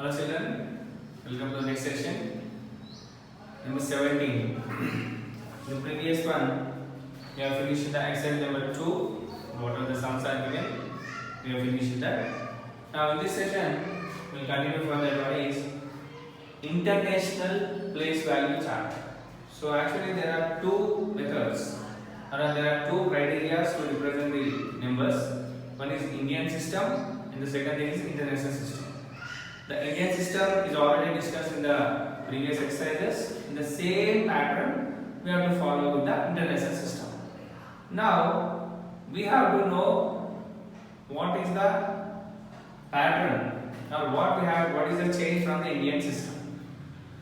Hello children, welcome to the next session. Number 17. The previous one, we have finished the exercise number 2. What are the sums are given? We have finished that. Now in this session, we will continue further. What is international place value chart? So actually there are two methods, or there are two criteria to represent the numbers. One is Indian system, and the second thing is international system. The Indian system is already discussed in the previous exercises. In the same pattern, we have to follow with the international system. Now, we have to know what is the pattern or what is the change from the Indian system.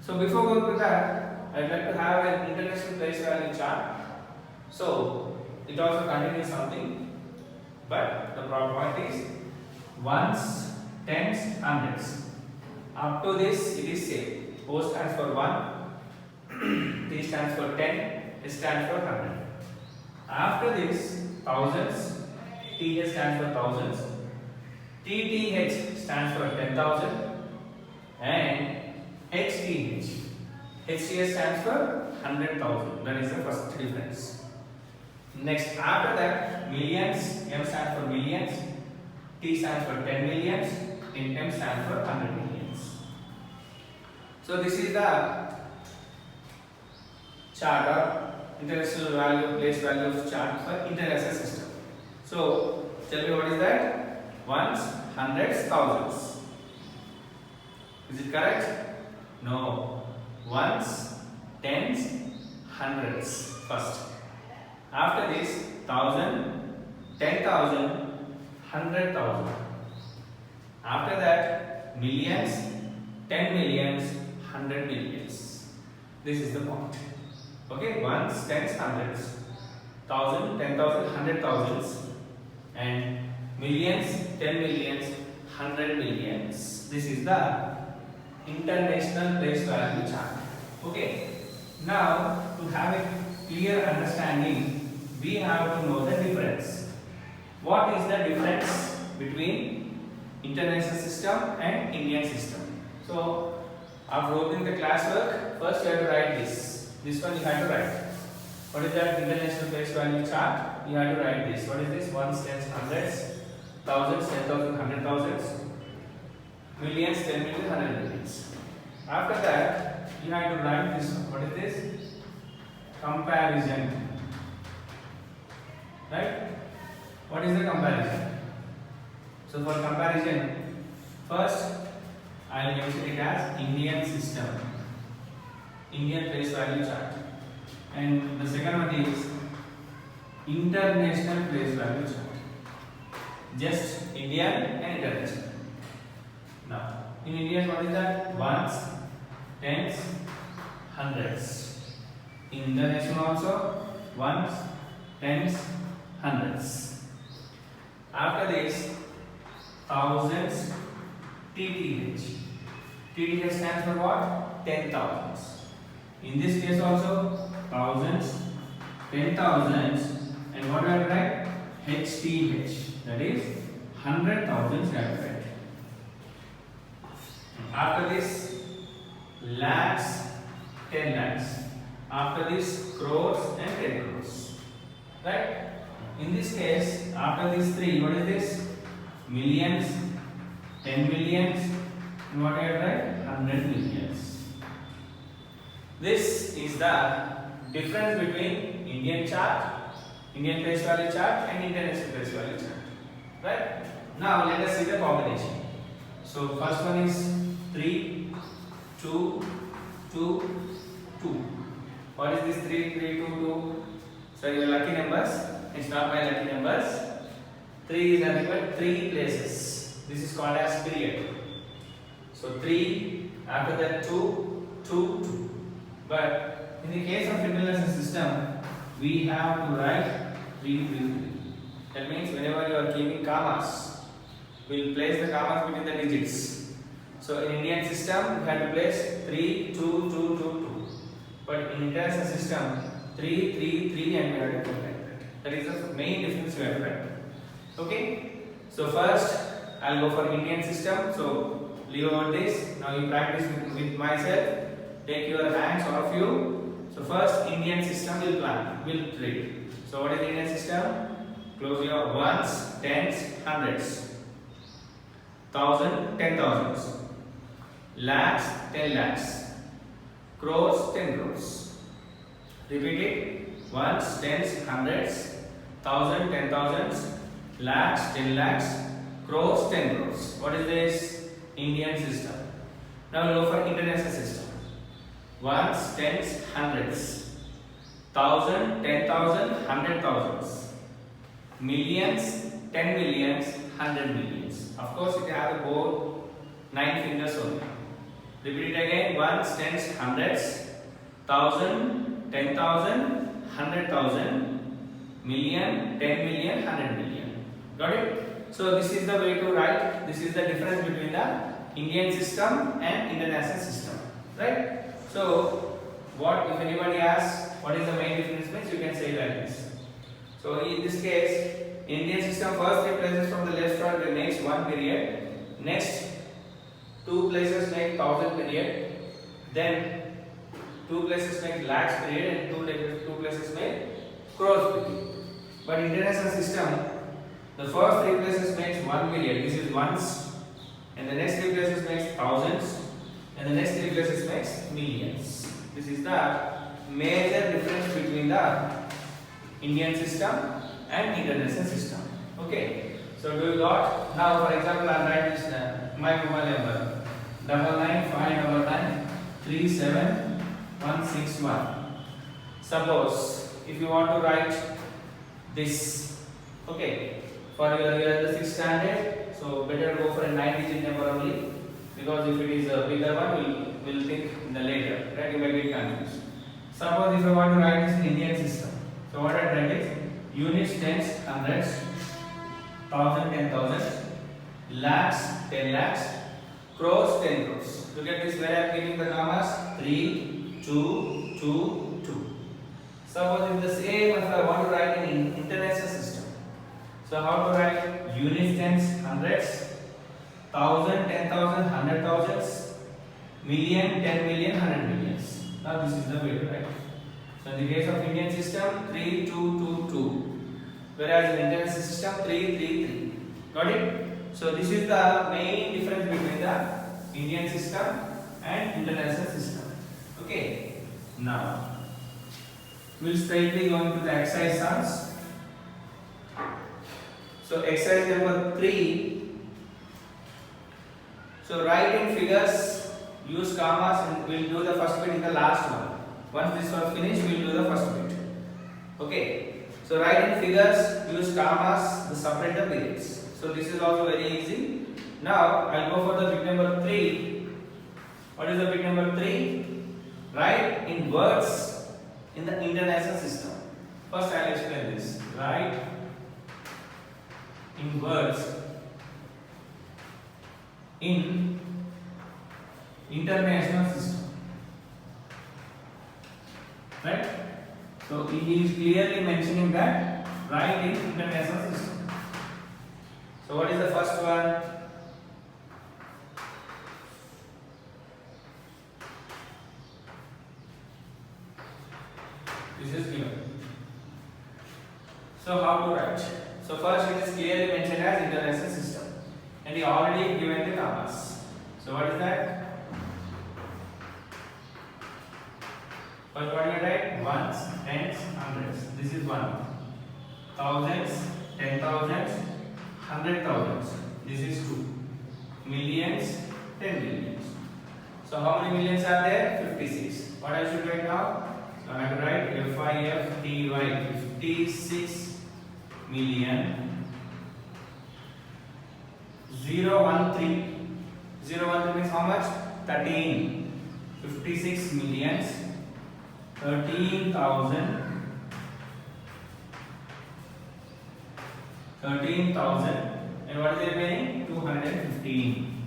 So before going to that, I would like to have an international place value chart. So it also contains something, but the point is ones, tens, hundreds. Up to this, it is same. O stands for 1, T stands for 10, S stands for 100. After this, thousands, TH stands for thousands, TTH stands for 10,000, and HTH. HTH stands for 100,000. That is the first difference. Next, after that, millions, M stands for millions, T stands for 10 millions, and M stands for 100 millions. So this is the chart or international value, place value chart for international system. So tell me what is that? Ones, hundreds, thousands. Is it correct? No. Ones, tens, hundreds first. After this, 1,000, 10,000, 100,000. After that, millions, 10 millions, 100 millions. This is the point. Okay, ones, tens, hundreds, 1,000, 10,000, 100,000s, and millions, 10 millions, 100 millions. This is the international place value chart. Okay. Now, to have a clear understanding, we have to know the difference. What is the difference between international system and Indian system? So, after opening the classwork, first you have to write this. This one you have to write. What is that international place value chart? You have to write this. What is this? Ones, tens, hundreds, thousands, 10,000, 100,000s, millions, 10 million, 100 millions. After that, you have to write this one. What is this? Comparison. Right? What is the comparison? So for comparison, first I will mention it as Indian system, Indian place value chart, and the second one is international place value chart. Just Indian and international. Now, in Indian, what is that? Ones, tens, hundreds. In international also, ones, tens, hundreds. After this, thousands, TTH. TTH stands for what? 10,000s. In this case also, thousands, 10,000s, and what do I write? HTH. That is 100,000s I write. After this, lakhs, 10 lakhs. After this, crores and 10 crores. Right? In this case, after these three, what is this? Millions, 10 millions, and what I write? 100 millions. This is the difference between Indian chart, Indian place value chart, and international place value chart. Right? Now let us see the combination. So first one is 3, 2, 2, 2. What is this 3, 3, 2, 2? So your lucky numbers. It's not my lucky numbers. 3 is nothing but 3 places. This is called as period. So 3, after that 2, 2, 2. But in the case of international system, we have to write 3, 3, 3. That means whenever you are keeping commas, we will place the commas between the digits. So in Indian system, we have to place 3, 2, 2, 2, 2. But in international system, 3, 3, 3, and we have to write that. That is the main difference we have to write. Okay. So first, I'll go for Indian system. So leave out this. Now you practice with myself. Take your hands, all of you. So first Indian system will plan, will treat. So what is the Indian system? Close your ones, tens, hundreds, thousand, 10,000s, lakhs, 10 lakhs, crores, 10 crores. Repeat it. Ones, tens, hundreds, thousand, 10,000s, lakhs, 10 lakhs, crores, 10 crores. What is this? Indian system. Now we go for international system. Ones, tens, hundreds, thousand, 10,000, 100,000s, millions, 10 millions, 100 millions. Of course, it has both 9 fingers only. Repeat it again. Ones, tens, hundreds, thousand, 10,000, 100,000, million, 10 million, 100 million. Got it? So this is the way to write. This is the difference between the Indian system and international system. Right? So what if anybody asks what is the main difference means, you can say like this. So in this case, Indian system first 3 places from the left front makes 1 period. Next 2 places make 1000 period. Then 2 places make lakhs period and 2 places make crores period. But international system, the first 3 places makes 1 period. This is ones, and the next 3 places makes thousands, and the next 3 places makes millions. This is the major difference between the Indian system and international system. Okay. So do you got? Now for example, I write this my mobile number 9959993761. Suppose if you want to write this, okay, for your the 6th standard, so better go for a 9-digit number only, because if it is a bigger one, we'll think in the later, right? You may get confused. Suppose if I want to write this in Indian system, so what I write is units, tens, hundreds, thousand, 10,000, lakhs, 10 lakhs, crores, 10 crores. Look at this, where I am giving the commas 3, 2, 2, 2. Suppose if the same if I want to write in international system, so how to write units, tens, hundreds, thousand, 10,000, 100,000s, million, 10 million, 100 millions. Now this is the way to write. So in the case of Indian system, 3, 2, 2, 2. Whereas in international system, 3, 3, 3. Got it? So this is the main difference between the Indian system and international system. Okay. Now we'll straightly go into the exercise sums. So exercise number 3. So write in figures, use commas, and we'll do the first bit in the last one. Once this was finished, we'll do the first bit. Okay. So write in figures, use commas, the separate the periods. So this is also very easy. Now I'll go for the bit number 3. What is the bit number 3? Write in words in the international system. First I'll explain this. Write in words in international system. Right? So he is clearly mentioning that write in international system. So what is the first one? This is given. So how to write? So first it is clearly mentioned as international system, and he already given the commas. So what is that? First what you write? Ones, tens, hundreds. This is 1. Thousands, 10,000s, 100,000s. This is 2. Millions, 10 millions. So how many millions are there? 56. What I should write now? So I have to write FIFTY, 56 million 013. 013 means how much? 13. 56 millions 13,000 and what is the remaining? 215.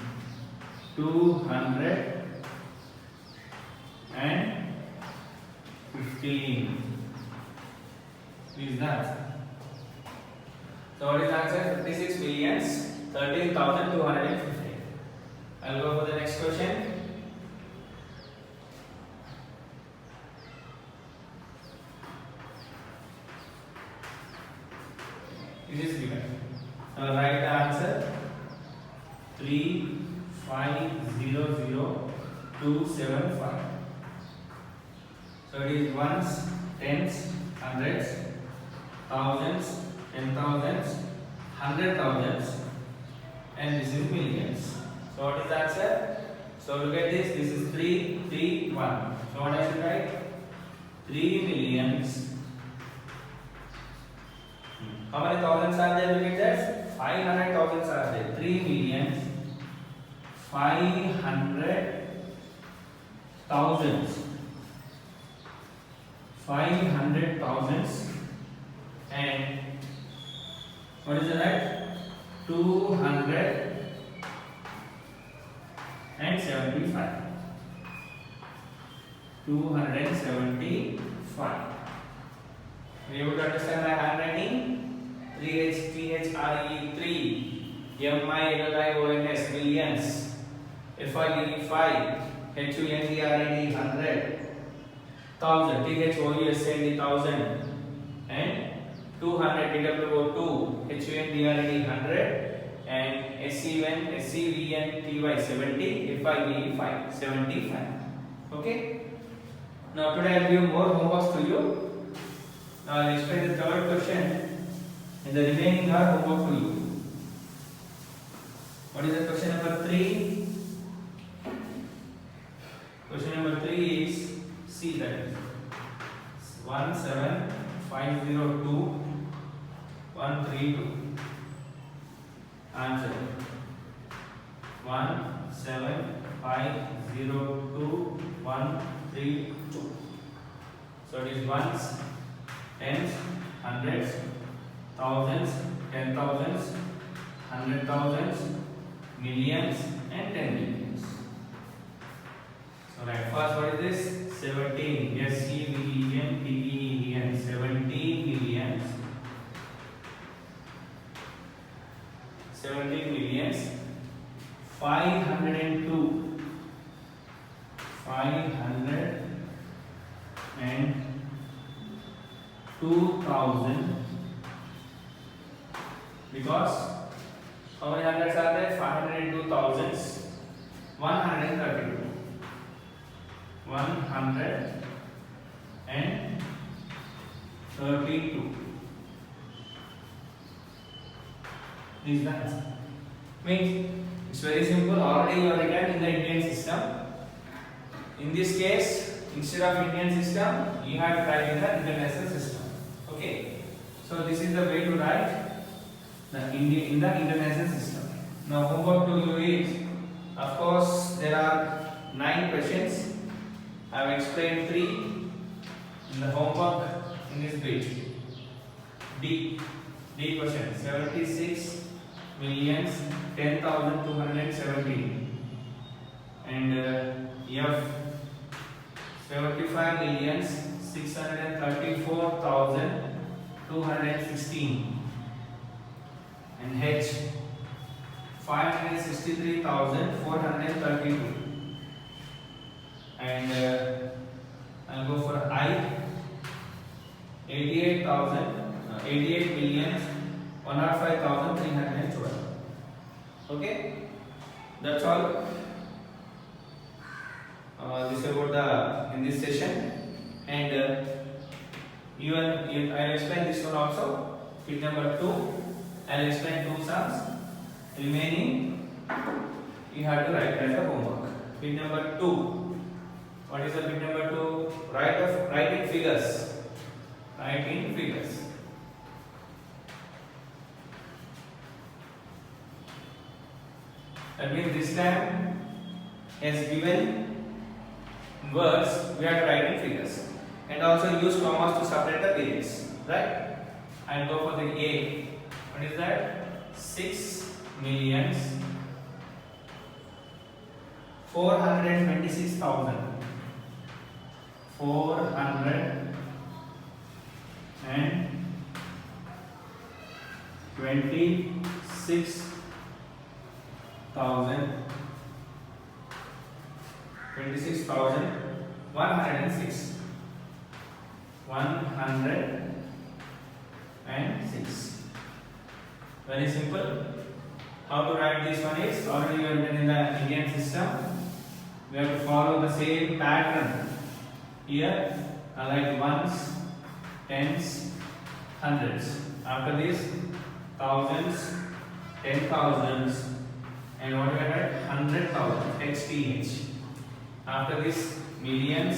215 is that. So what is the answer? 56 millions 13,215. I'll go for the next question. It is given. Now write the answer. 3,500,275. So it is ones, tens, hundreds, thousands, 10,000s, 100,000s, and this is millions. So what is the answer? So look at this. This is 331. So what I should write? 3 millions. How many thousands are there? Look at that. 500,000 are there. 3 millions 500,000. 500,000 and what is the right? 275. 275. We would understand my handwriting. 3HTHRE 3 MILLIONS millions. FILE 5 HUNDRED 100 thousand THOUSAND thousand and 200 TWO2 HUNDRED 100 and SCVNTY 70 FIVE 5 75. Okay. Now today I will give more homeworks to you. Now I will explain the third question and the remaining are homework to you. What is the question number 3? Question number 3 is C, that is 17502,132. Answer 17502,132. So it is ones, tens, hundreds, thousands, 10,000s, 100,000s, millions, and 10 millions. So right, first what is this? 17. SEVENTEEN. 17 millions. 17 millions. 502. 502,000. Because how many hundreds are there? 502,000s. 132. 132 is the answer. Means it's very simple. Already you are written in the Indian system. In this case, instead of Indian system, you have to write in the international system. Okay. So this is the way to write in the international system. Now homework to you is, of course, there are 9 questions. I have explained 3 in the homework in this page. D question 76 millions 10,217 and F 75 millions 634,216 and H 563,432 and I'll go for I 88 millions 105,312. Okay, that's all. This is about in this session, and I'll explain this one also. Bit number 2, I'll explain 2 sums. Remaining you have to write as a homework. Bit number 2. What is the bit number 2? Write in figures. Write in figures. That means this time, as given words, we have to write in figures, and also use commas to separate the periods. Right? I'll go for the A. What is that? 6 millions 426,000. 426,000 26,106. 106. Very simple. How to write this one is already written in the Indian system. We have to follow the same pattern. Here, I like ones, tens, hundreds. After this, thousands, 10,000s, and what do I write? 100,000. XTH. After this, millions,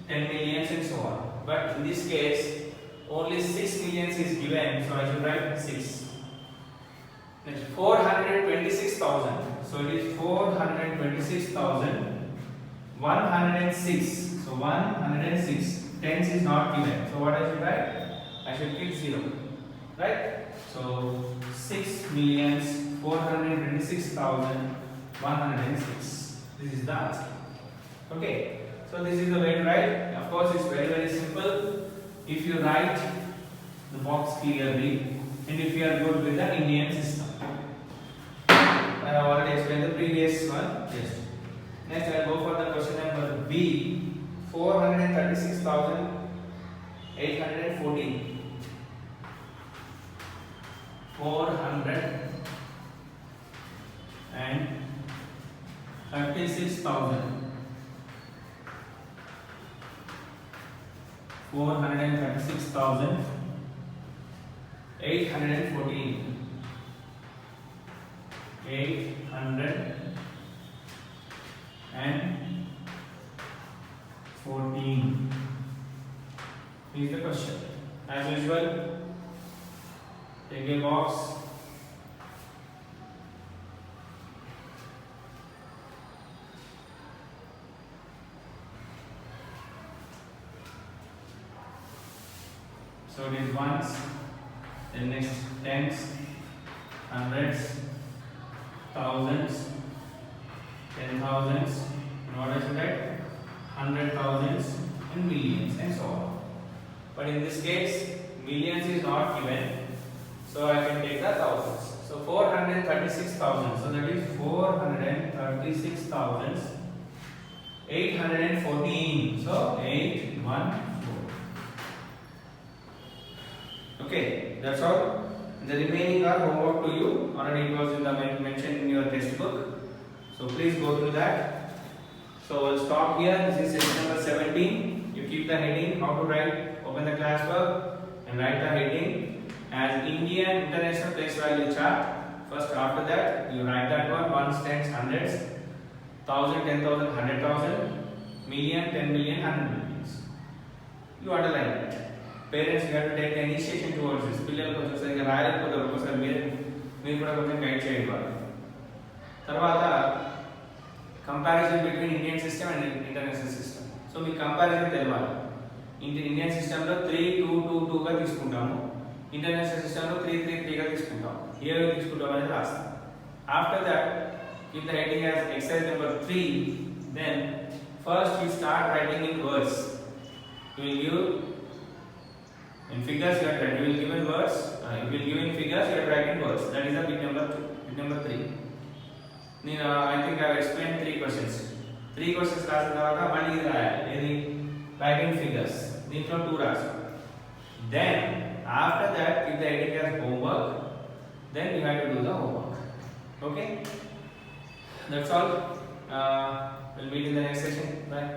10 millions, and so on. But in this case, only 6 millions is given, so I should write 6. Next, 426,000. So it is 426,106. So 106. Tens is not given. So what I should write? I should keep 0. Right? So 6,426,106. This is the answer. Okay. So this is the way to write. Of course, it's very simple. If you write the box clearly, and if you are good with the Indian system. I have already explained the previous one. Yes. Next, I will go for the question number B. 436,814. 436,814. 814. Here's the question. As usual, take a box. So it is ones, then next tens, hundreds, thousands, 10,000s, and what I should write? 100,000s and millions and so on. But in this case, millions is not given, so I can take the thousands. So 436,000. So that is 436,814. So 814. Okay, that's all. The remaining are homework to you. Already it was in the mentioned in your textbook. So please go through that. So we'll stop here. This is section number 17. You keep the heading, how to write, open the class book and write the heading as Indian International Place Value Chart. First, after that, you write that one, ones, tens, hundreds, 1,000, 10,000, 100,000, million, 10 million, 100 millions. You underline it. Parents, you have to take the initiation towards this. పిల్లలు కొంచెం సరిగ్గా రాయలేకపోతారు ఒకసారి మీరు కూడా కొంచెం guide చేయండి వాళ్ళు. తర్వాత comparison between Indian system and international system. So మీకు కంపారిజన్ తెలవాలి. ఇండియన్ సిస్టంలో 3-2-2-2 గా తీసుకుంటాము, ఇంటర్నేషనల్ సిస్టంలో 3-3-3 గా తీసుకుంటాం. ఏ తీసుకుంటాం అనేది రాస్తాం. After that keep the heading as exercise number 3. Then first you start writing in words. You will give in figures, you have to write. You will give in words. If you will give in figures, you have to write in words. That is the bit number 2. Bit number 3. I think I have explained 3 questions. 3 questions రాసిన తర్వాత మళ్ళీ ఇది రాయాలి. ఇది write in figures. దీంట్లో 2 రాస్తాం. Then after that, if the heading has homework, then you have to do the homework. Okay? That's all. We'll meet in the next session. Bye.